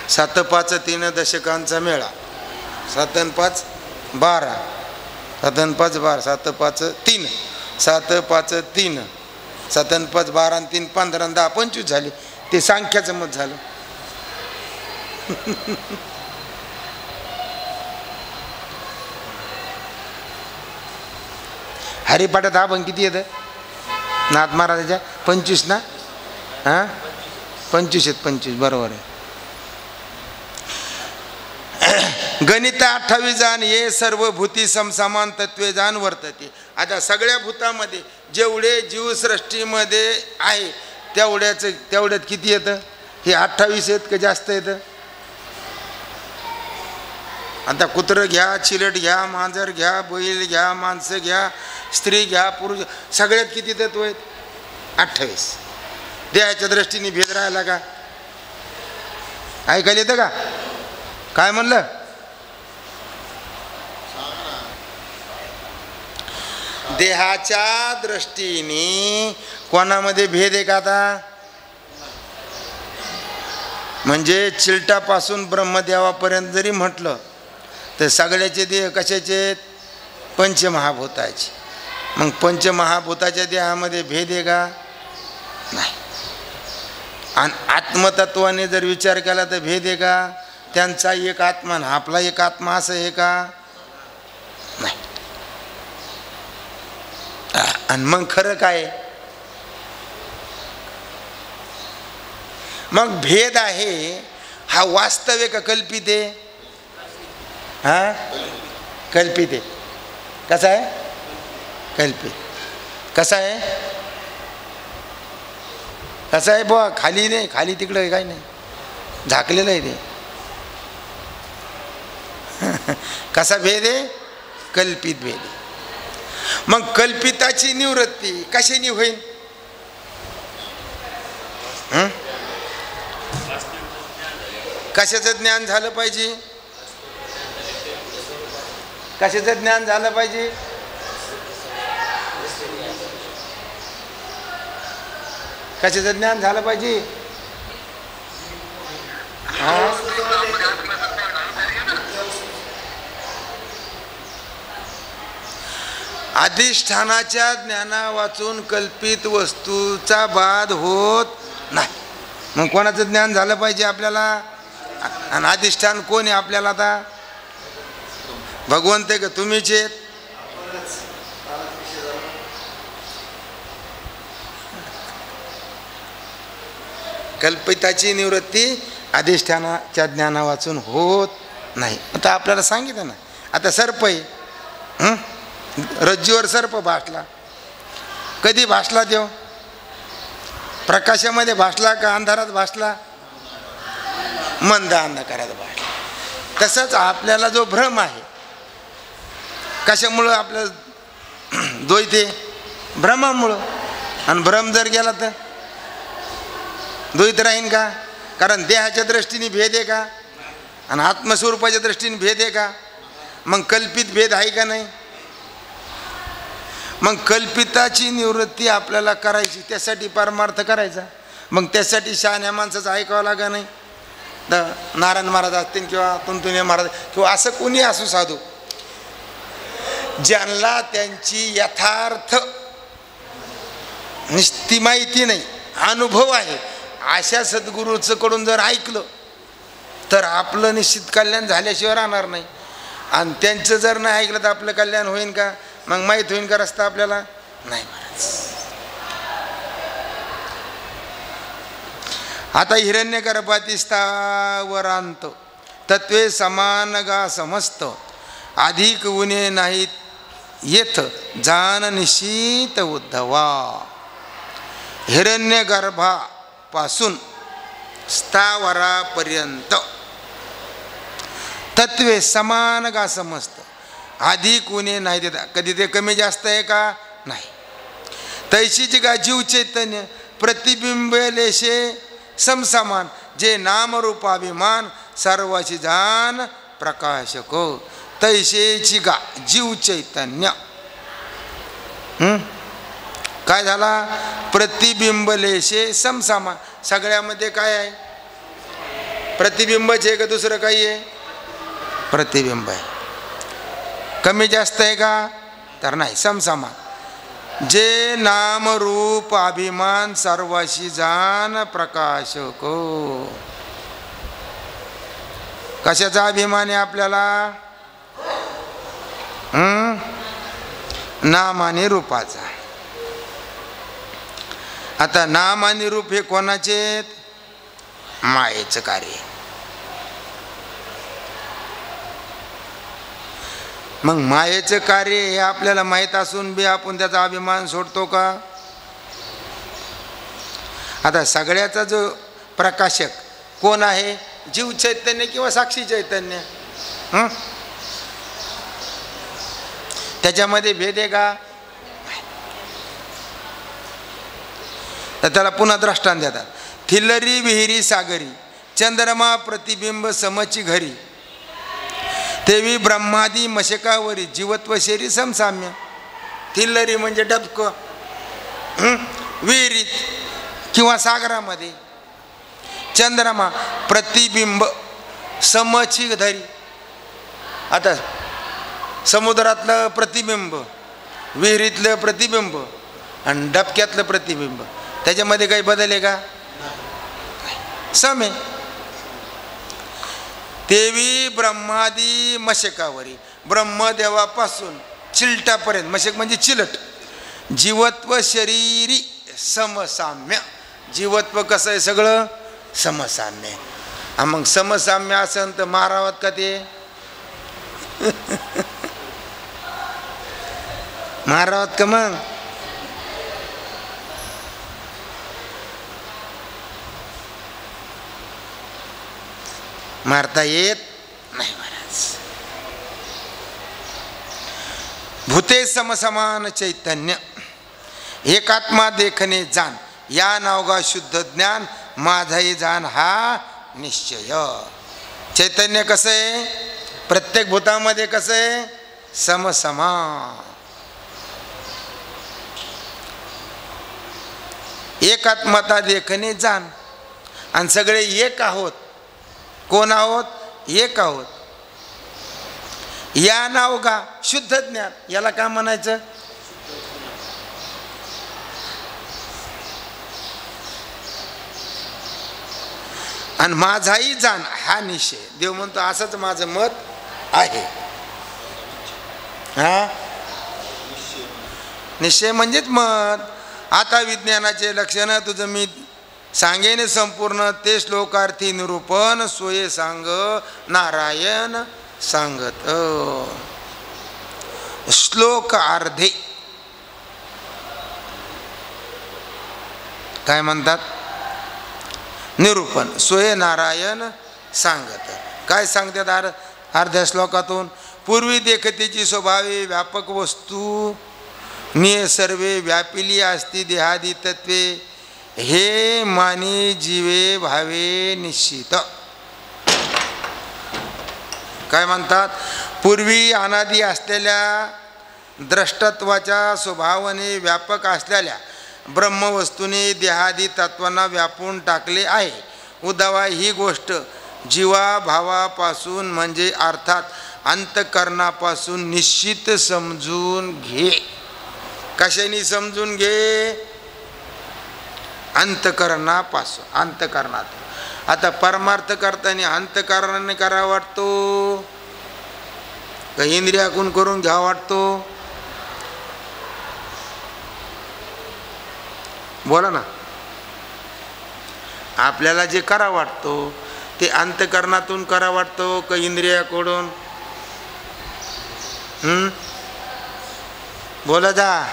7 5 3 दशकांचा मेळा, 7 आणि 5 12, 7 आणि 5 12, 7 5 3, 7 5 3, 7 आणि 5 12 आणि 3 15 आणि 10 25 झाले. ते सांख्याचं मत झालं. हरिपाठात अभंग किती येतं नाथ महाराजाच्या? 25 ना? हां 25 आहेत, 25 बरोबर आहे. गणित 28 जाण ये सर्व भूती समसमान तत्वे जाण वर्तते. आता सगळ्या भूतामध्ये जेवढे जीवसृष्टीमध्ये आहे तेवढ्यात किती येतं? हे 28 आहेत का जास्त येतं? आता कुत्रं घ्या, चिलट घ्या, मांजर घ्या, बैल घ्या, माणसं घ्या, स्त्री घ्या, पुरुष, सगळ्यात किती तत्व आहेत? 28. देहाच्या दृष्टीने भेद राहिला का? ऐकायला येतं का? काय म्हणलं? देहाच्या दृष्टीने कोणामध्ये भेद आहे का? आता म्हणजे चिलटापासून ब्रह्मदेवापर्यंत जरी म्हटलं तर सगळ्याचे देह कशाचे? पंचमहाभूताचे. मग पंचमहाभूताच्या देहामध्ये भेद आहे का? नाही. आणि आत्मतत्वाने जर विचार केला तर भेद आहे का? त्यांचा एक आत्मा ना आपला एक आत्मा असं आहे का? नाही. आणि मग खरं काय? मग भेद आहे हा वास्तव आहे का कल्पित आहे? हा कल्पित आहे. कसा आहे? कल्पित. कसा आहे? कसा आहे बुवा? खाली नाही, खाली तिकडं काही नाही, झाकलेलं आहे ते. कसा भेद आहे? कल्पित भेद आहे. मग कल्पिताची निवृत्ती कशाने होईल? कशाचं ज्ञान झालं पाहिजे? कशाचं ज्ञान झालं पाहिजे? कशाचं ज्ञान झालं पाहिजे? अधिष्ठानाच्या ज्ञाना वाचून कल्पित वस्तूचा बाध होत नाही. मग कोणाचं ज्ञान झालं पाहिजे आपल्याला? आणि अधिष्ठान कोण आहे आपल्याला? आता भगवंत आहे का तुम्हीच आहेत? कल्पिताची निवृत्ती अधिष्ठानाच्या ज्ञाना वाचून होत नाही. आता आपल्याला सांगितलं ना, आता सर्प आहे, रज्जूवर सर्प भासला. कधी भासला देव? प्रकाशामध्ये भासला का अंधारात भासला? मंद अंधकारात भासला. तसंच आपल्याला जो भ्रम आहे, कशामुळं आपलं द्वैते? भ्रमामुळं. आणि भ्रम जर गेला तर द्वैत राहीन का? कारण देहाच्या दृष्टीने भेद आहे का? आणि आत्मस्वरूपाच्या दृष्टीने भेद आहे का? मग कल्पित भेद आहे का नाही? मग कल्पिताची निवृत्ती आपल्याला करायची, त्यासाठी परमार्थ करायचा. मग त्यासाठी शहाण्या माणसाचं ऐकावं लागा नाही. नारायण महाराज असतील किंवा तुंतुने महाराज किंवा असं कोणी असू साधू, ज्यांना त्यांची यथार्थ निस्ती माहिती नाही, अनुभव आहे, अशा सद्गुरूचं कडून जर ऐकलं तर आपलं निश्चित कल्याण झाल्याशिवाय राहणार नाही. आणि त्यांचं जर नाही ऐकलं तर आपलं कल्याण होईल का? मग माहीत होईल का रस्ता आपल्याला? नाही महाराज. आता हिरण्यगर्भाती स्थावरांत तत्वे समान गा समस्त अधिक उणे नाहीत येथ जान निश्चित उद्धवा. हिरण्यगर्भापासून स्थावरापर्यंत तत्वे समान का समस्त अधिक उणे नाही देता. कधी ते कमी जास्त आहे का? नाही. तैशीची का जीव चैतन्य प्रतिबिंबलेशे समसमान जे नामरूपाभिमान सर्वाची जान प्रकाशक. तैशेची का जीव चैतन्य काय झाला? प्रतिबिंबलेशे समसमान. सगळ्यामध्ये काय आहे? प्रतिबिंबच आहे का दुसरं काही आहे? प्रतिबिंब आहे. कमी जास्त आहे का? तर नाही, समसमान. जे नाम रूप अभिमान सर्वाशी जान प्रकाशक. कशाचा अभिमान आहे आपल्याला? नाम आणि रूपाचा. आता नाम आणि रूप हे कोणाचे? मायेचं कार्य. मग मायेचं कार्य हे आपल्याला माहीत असून बी आपण त्याचा अभिमान सोडतो का? आता सगळ्याचा जो प्रकाशक कोण आहे? जीव चैतन्य किंवा साक्षी चैतन्य. त्याच्यामध्ये भेद आहे का? तर त्याला पुन्हा दृष्टांत देतात. थिल्लरी विहिरी सागरी चंद्रमा प्रतिबिंब समची घरी तेवी ब्रह्मादी मशकावरी जीवत्व शेरी समसाम्य. थिल्लरी म्हणजे डबकं विहिरीत किंवा सागरामध्ये, चंद्रमा प्रतिबिंब समची धरी. आता समुद्रातलं प्रतिबिंब, विहिरीतलं प्रतिबिंब आणि डबक्यातलं प्रतिबिंब त्याच्यामध्ये काही बदल आहे का? सम आहे. देवी ब्रह्मादी मशकावरी ब्रह्मदेवापासून चिलटापर्यंत, मशक म्हणजे चिलट, जीवत्व शरीरी समसाम्य. जीवत्व कसं आहे? सगळं समसाम्य. मग समसाम्य असेल तर मारावत का ते? मारावत का? मग मारता येत नाही महाराज. भूते समसमान चैतन्य एकात्मा देखणे जाण या नावगा शुद्ध ज्ञान माझाही जाण हा निश्चय. चैतन्य कसं आहे? प्रत्येक भूतामध्ये कसं आहे? समसमान. एकात्मता देखणे जाण. आणि सगळे एक आहोत. कोण आहोत? एक आहोत. या नाव का शुद्ध ज्ञान. याला काय म्हणायचं? आणि माझाही जाण हा निश्चय. देव म्हणतो असंच माझं मत आहे. हा निश्चय म्हणजेच मत. आता विज्ञानाचे लक्षण तुझं मी सांगेन संपूर्ण ते श्लोकार्थी निरूपण सोये सांग नारायण सांगत. श्लोक अर्धे काय म्हणतात? निरूपण सोये नारायण सांगत. काय सांगतात अर्ध्या श्लोकातून? पूर्वी देखतेची स्वभावे व्यापक वस्तू निय सर्वे व्यापिली असती देहादी तत्वे हे मानी जीवे भावे निश्चित. काय म्हणतात? पूर्वी अनादी असलेल्या द्रष्टत्वाच्या स्वभावाने व्यापक असलेल्या ब्रह्मवस्तूने देहादी तत्वांना व्यापून टाकले आहे. उद्धवा ही गोष्ट जीवा भावापासून म्हणजे अर्थात अंतकरणापासून निश्चित समजून घे. कशाने समजून घे? अंतकरणापासून, अंतकरणात. आता परमार्थ करताना अंतकरणाने करा वाटतो का इंद्रियाकून करून घ्या वाटतो? बोला ना. आपल्याला जे करा वाटतो ते अंतकरणातून करा वाटतो का इंद्रियाकडून? बोला जा.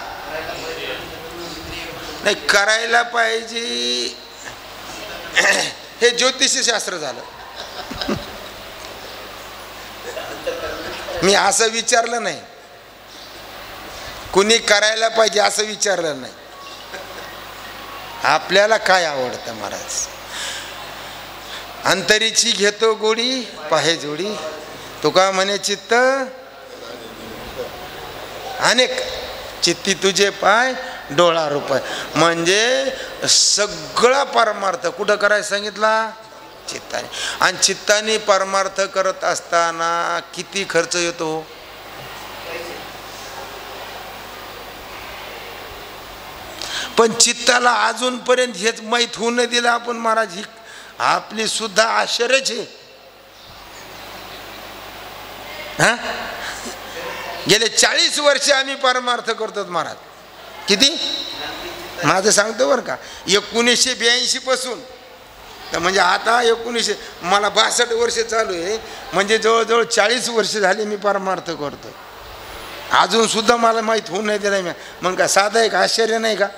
नाही, करायला पाहिजे. हे ज्योतिषशास्त्र झालं. मी असं विचारलं नाही, कुणी करायला पाहिजे असं विचारलं नाही. आपल्याला काय आवडतं महाराज? अंतरीची घेतो गोडी पाहे जोडी, तुका म्हणे चित्त अनेक, चित्ती तुझे पाय डोळा रुपाय. म्हणजे सगळा परमार्थ कुठं करायला सांगितला? चित्ताने. आणि चित्ताने परमार्थ करत असताना किती खर्च येतो? पण चित्ताला अजूनपर्यंत हेच माहीत होऊ न दिलं आपण महाराज. ही आपली सुद्धा आश्चर्यच आहे. हा, गेले 40 वर्ष आम्ही परमार्थ करतो महाराज. किती? माझं सांगतो बरं का, 1982 पासून तर म्हणजे आता 1900, मला 62 वर्ष चालू आहे. म्हणजे जवळजवळ 40 वर्ष झाले मी परमार्थ करतो. अजून सुद्धा मला माहीत होऊ नाही दिलं. मग का साधं आहे का? आश्चर्य नाही का?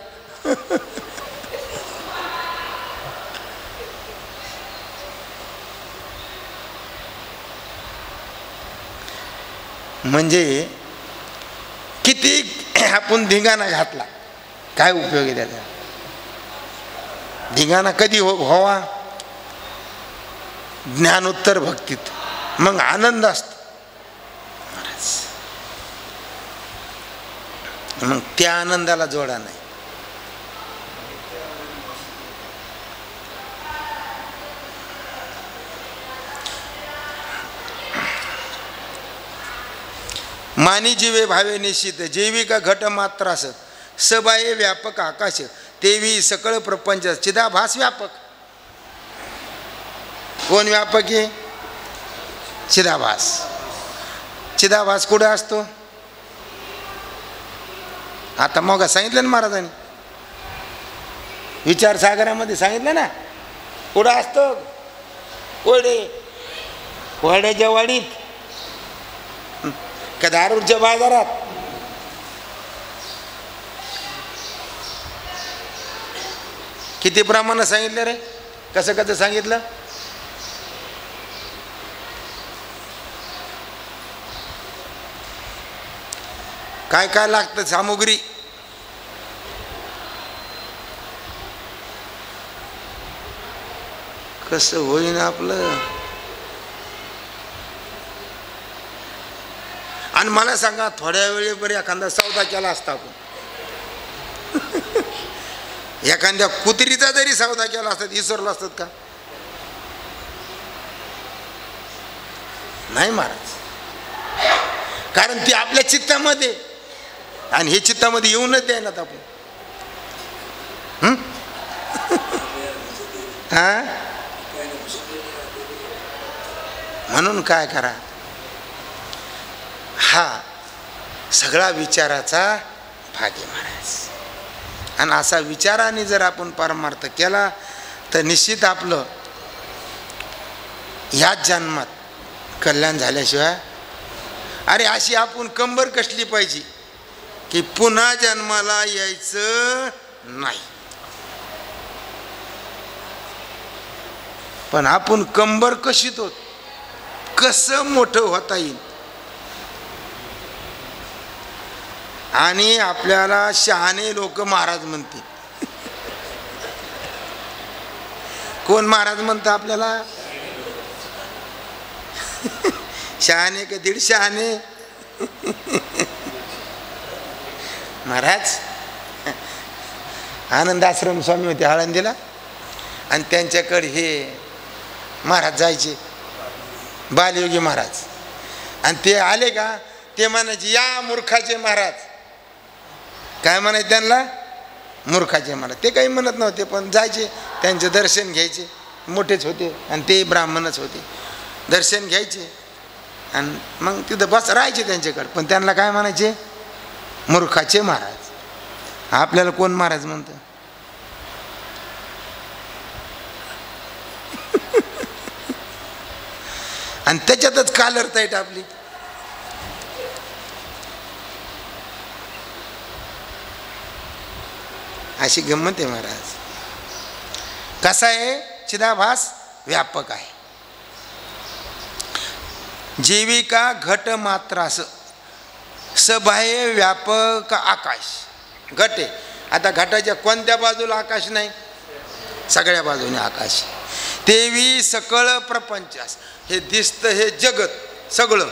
म्हणजे किती आपण धिंगाणा घातला, काय उपयोग आहे त्याचा? धिंगाणा कधी व्हावा? ज्ञानोत्तर भक्तीत, मग आनंद असतो. मग त्या आनंदाला जोडा नाही. मानी जीवे भावे निश्चित, जैविक घट मात्रास सबाये व्यापक आकाश, तेवी सकळ प्रपंच चिदाभास व्यापक. कोण व्यापक आहे? चिदाभास. चिदाभास कुठे असतो? आता मग सांगितलं ना महाराजांनी, विचार सागरामध्ये सांगितलं ना. कुठं असतो? कोरडे, कोरड्याच्या वाडीत का दारूच्या बाजारात? किती प्रमाणात सांगितलं रे? कसं कसं सांगितलं? काय काय लागतं सामुग्री? कसं होईन आपलं? आणि मला सांगा, थोड्या वेळेवर एखादा सौदा केला असता आपण, एखाद्या कुत्रीचा जरी सौदा केला असतात, विसरलो असतात का? नाही महाराज. कारण ती आपल्या चित्तामध्ये, आणि हे चित्तामध्ये येऊनच द्यायनात आपण. हा, म्हणून काय करा, हा सगळा विचाराचा भाग आहे महाराज. आणि असा विचाराने जर आपण परमार्थ केला तर निश्चित आपलं ह्याच जन्मात कल्याण झाल्याशिवाय. अरे अशी आपण कंबर कसली पाहिजे की पुन्हा जन्माला यायचं नाही. पण आपण कंबर कशी होत, कसं मोठं होता येईल. आणि आपल्याला शहाणे लोक महाराज म्हणते. कोण महाराज म्हणतं आपल्याला? शहाणे का दीड शहाणे? महाराज आनंद आश्रम स्वामी होते आळंदीला, आणि त्यांच्याकडे हे महाराज जायचे, बालयोगी महाराज. आणि ते आले का ते म्हणायचे या मूर्खाचे महाराज. काय म्हणायचे त्यांना? मूर्खाचे महाराज. ते काही म्हणत नव्हते पण जायचे त्यांचे दर्शन घ्यायचे. मोठेच होते आणि ते ब्राह्मणच होते. दर्शन घ्यायचे आणि मग तिथं बस राहायचे त्यांच्याकडे. पण त्यांना काय म्हणायचे? मूर्खाचे महाराज. आपल्याला कोण महाराज म्हणतं? आणि त्याच्यातच कालर ताईट आपली. अशी गंमत आहे महाराज. कसा आहे? चिदाभास व्यापक आहे. जीविका घट मात्रास सबाह्य व्यापक आकाश. घट आहे. आता घटाच्या कोणत्या बाजूला आकाश नाही? सगळ्या बाजूने आकाश. तेवी सकळ प्रपंचास. हे दिसतं हे जगत सगळं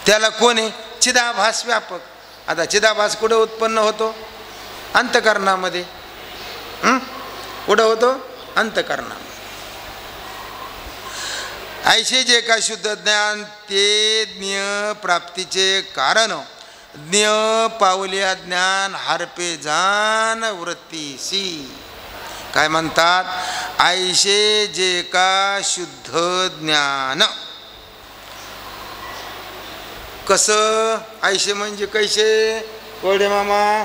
त्याला कोण आहे? चिदाभास व्यापक. आता चिदाभास कुठं उत्पन्न होतो? अंतःकरणामध्ये. कुठं होतो? अंतःकरणामध्ये. ऐसे जे का शुद्ध ज्ञान ते ज्ञ प्राप्तीचे कारण ज्ञ पावल्या ज्ञान हारपे जान वृत्तीसी. काय म्हणतात? ऐसे जे का शुद्ध ज्ञान. कसं? ऐसे म्हणजे कैसे? कोरडे मामा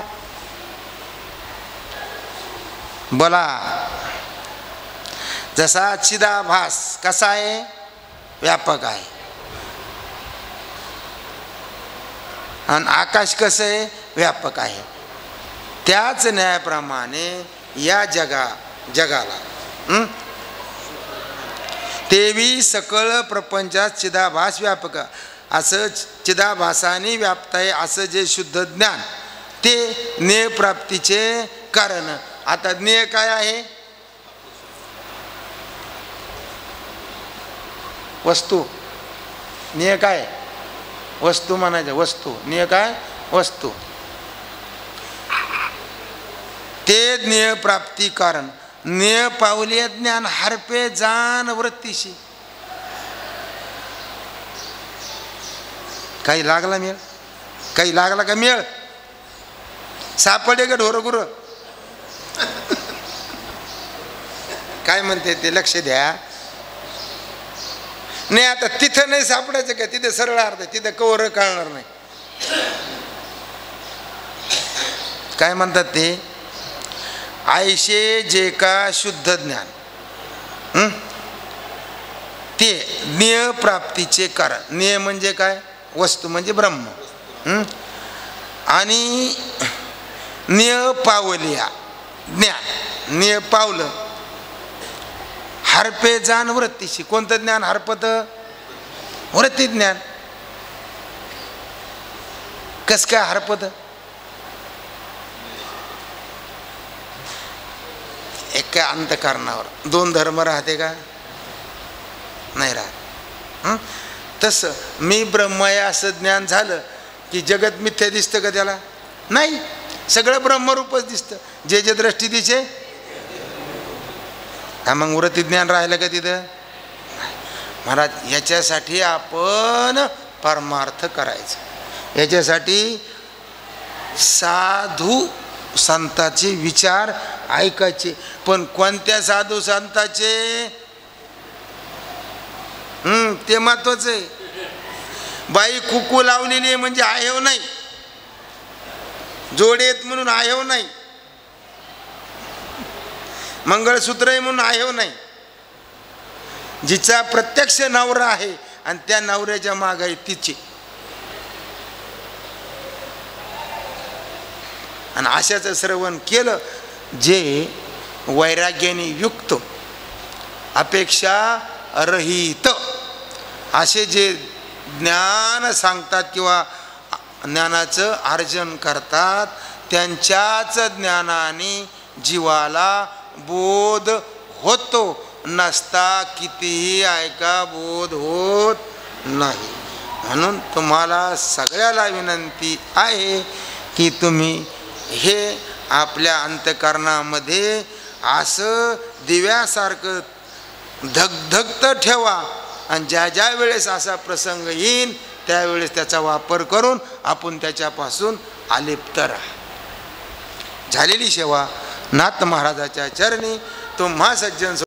बोला. जसा चिदाभास कसा आहे? व्यापक आहे. आणि आकाश कसं आहे? व्यापक आहे. त्याच न्यायाप्रमाणे या जगाला तेवी सकळ प्रपंचात चिदाभास व्यापक. असं चिदाभासाने व्याप्त आहे असं जे शुद्ध ज्ञान ते ज्ञेय प्राप्तीचे कारण. आता ज्ञेय काय आहे? वस्तू. ज्ञेय काय? वस्तू म्हणायचं. वस्तू. ज्ञेय काय? वस्तू. ते ज्ञेय प्राप्ती कारण ज्ञेय पावले ज्ञान हरपे जान वृत्तीशी. काही लागला मेळ? काही लागला का मेळ? सापडे का ढोर गुर? काय म्हणते ते लक्ष द्या. नाही आता तिथं नाही सापडायचं का? तिथे सरळ अर्थ. तिथं कवर कळणार नाही. काय म्हणतात ते? ऐसे जे का शुद्ध ज्ञान ते ज्ञेय प्राप्तीचे कारण. ज्ञेय म्हणजे काय? वस्तू म्हणजे ब्रह्म. आणि ज्ञेय पावल्या ज्ञान. ज्ञेय पावलं हरपे जान वृत्तीशी. कोणतं ज्ञान हरपत? वृत्ती ज्ञान. कस काय हरपत? एका अंतःकरणावर दोन धर्म राहते का? नाही राहत. तसं मी ब्रह्म आहे असं ज्ञान झालं की जगत मिथ्या दिसतं का त्याला? नाही. सगळं ब्रह्मरूपच दिसतं. जे जे दृष्टी दिसे. हा मग वृत्ती ज्ञान राहिलं का तिथं? महाराज याच्यासाठी आपण परमार्थ करायचं. याच्यासाठी साधू संतांचे विचार ऐकायचे. पण कोणत्या साधू संतांचे? ते महत्वाचं आहे. बाई कुकू लावलेली आहे म्हणजे आयव नाही. जोडेत म्हणून आयव नाही. मंगळसूत्र आहे म्हणून आयव नाही. जिचा प्रत्यक्ष नवरा आहे आणि त्या नवऱ्याच्या मागे आहे तिची. आणि अशाचं श्रवण केलं जे वैराग्याने युक्त अपेक्षा रहित असे जे ज्ञान सांगतात किंवा ज्ञानाचं अर्जन करतात त्यांच्याच ज्ञानाने जीवाला बोध होतो. नसता कितीही ऐका बोध होत नाही. म्हणून तुम्हाला सगळ्याला विनंती आहे की तुम्ही हे आपल्या अंतःकरणामध्ये असं दिव्यासारखं धगधगत ठेवा आणि ज्या ज्या वेळेस असा प्रसंग येईन त्यावेळेस त्याचा वापर करून आपण त्याच्यापासून अलिप्त राहा. झालेली सेवा नाथ महाराजाच्या चरणी. तुम्हा सज्जन